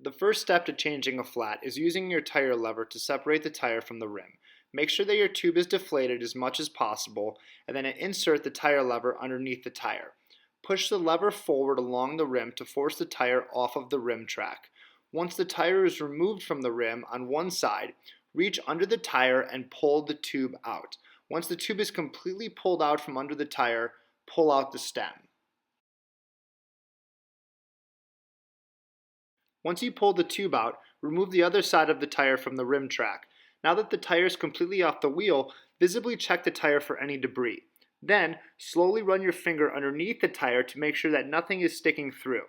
The first step to changing a flat is using your tire lever to separate the tire from the rim. Make sure that your tube is deflated as much as possible, and then insert the tire lever underneath the tire. Push the lever forward along the rim to force the tire off of the rim track. Once the tire is removed from the rim on one side, reach under the tire and pull the tube out. Once the tube is completely pulled out from under the tire, pull out the stem. Once you pull the tube out, remove the other side of the tire from the rim track. Now that the tire is completely off the wheel, visibly check the tire for any debris. Then, slowly run your finger underneath the tire to make sure that nothing is sticking through.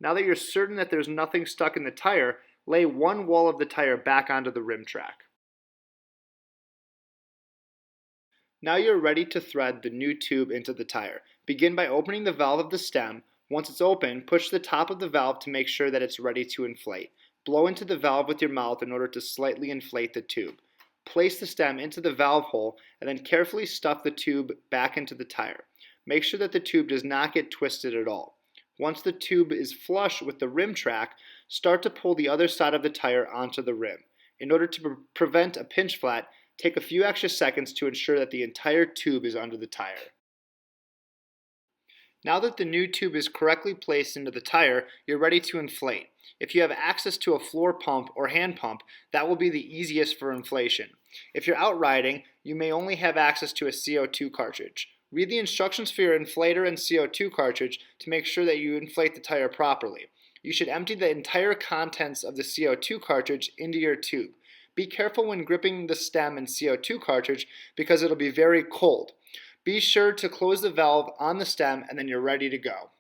Now that you're certain that there's nothing stuck in the tire, lay one wall of the tire back onto the rim track. Now you're ready to thread the new tube into the tire. Begin by opening the valve of the stem. Once it's open, push the top of the valve to make sure that it's ready to inflate. Blow into the valve with your mouth in order to slightly inflate the tube. Place the stem into the valve hole and then carefully stuff the tube back into the tire. Make sure that the tube does not get twisted at all. Once the tube is flush with the rim track, start to pull the other side of the tire onto the rim. In order to prevent a pinch flat, take a few extra seconds to ensure that the entire tube is under the tire. Now that the new tube is correctly placed into the tire, you're ready to inflate. If you have access to a floor pump or hand pump, that will be the easiest for inflation. If you're out riding, you may only have access to a CO2 cartridge. Read the instructions for your inflator and CO2 cartridge to make sure that you inflate the tire properly. You should empty the entire contents of the CO2 cartridge into your tube. Be careful when gripping the stem and CO2 cartridge because it'll be very cold. Be sure to close the valve on the stem and then you're ready to go.